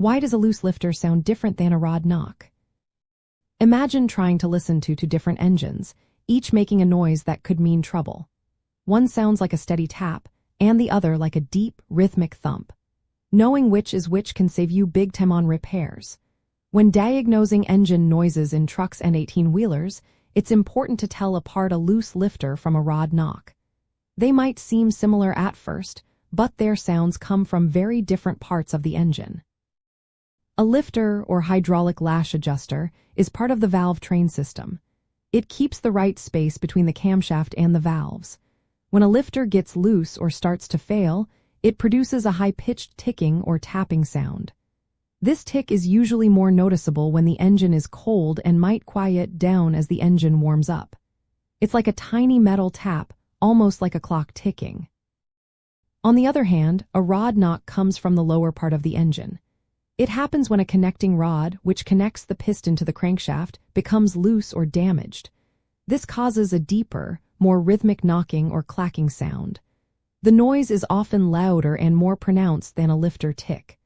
Why does a loose lifter sound different than a rod knock? Imagine trying to listen to two different engines, each making a noise that could mean trouble. One sounds like a steady tap, and the other like a deep, rhythmic thump. Knowing which is which can save you big time on repairs. When diagnosing engine noises in trucks and 18-wheelers, it's important to tell apart a loose lifter from a rod knock. They might seem similar at first, but their sounds come from very different parts of the engine. A lifter, or hydraulic lash adjuster, is part of the valve train system. It keeps the right space between the camshaft and the valves. When a lifter gets loose or starts to fail, it produces a high-pitched ticking or tapping sound. This tick is usually more noticeable when the engine is cold and might quiet down as the engine warms up. It's like a tiny metal tap, almost like a clock ticking. On the other hand, a rod knock comes from the lower part of the engine. It happens when a connecting rod, which connects the piston to the crankshaft, becomes loose or damaged. This causes a deeper, more rhythmic knocking or clacking sound. The noise is often louder and more pronounced than a lifter tick.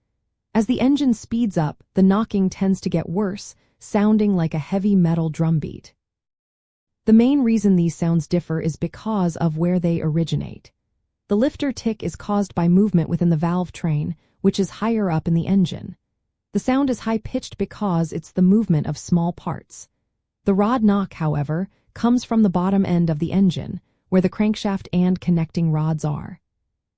As the engine speeds up, the knocking tends to get worse, sounding like a heavy metal drumbeat. The main reason these sounds differ is because of where they originate. The lifter tick is caused by movement within the valve train, which is higher up in the engine. The sound is high-pitched because it's the movement of small parts. The rod knock, however, comes from the bottom end of the engine, where the crankshaft and connecting rods are.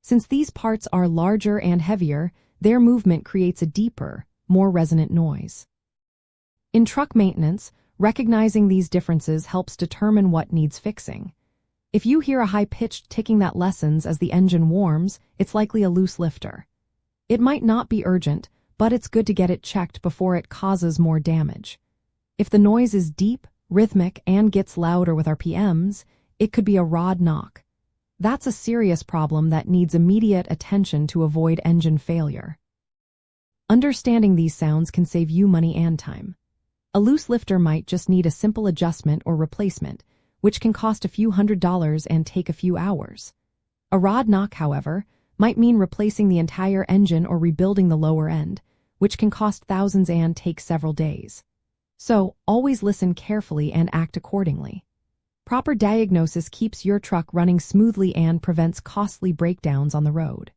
Since these parts are larger and heavier, their movement creates a deeper, more resonant noise. In truck maintenance, recognizing these differences helps determine what needs fixing. If you hear a high-pitched ticking that lessens as the engine warms, it's likely a loose lifter. It might not be urgent, but it's good to get it checked before it causes more damage. If the noise is deep, rhythmic, and gets louder with RPMs, it could be a rod knock. That's a serious problem that needs immediate attention to avoid engine failure. Understanding these sounds can save you money and time. A loose lifter might just need a simple adjustment or replacement, which can cost a few $100s and take a few hours. A rod knock, however, might mean replacing the entire engine or rebuilding the lower end, which can cost thousands and take several days. So, always listen carefully and act accordingly. Proper diagnosis keeps your truck running smoothly and prevents costly breakdowns on the road.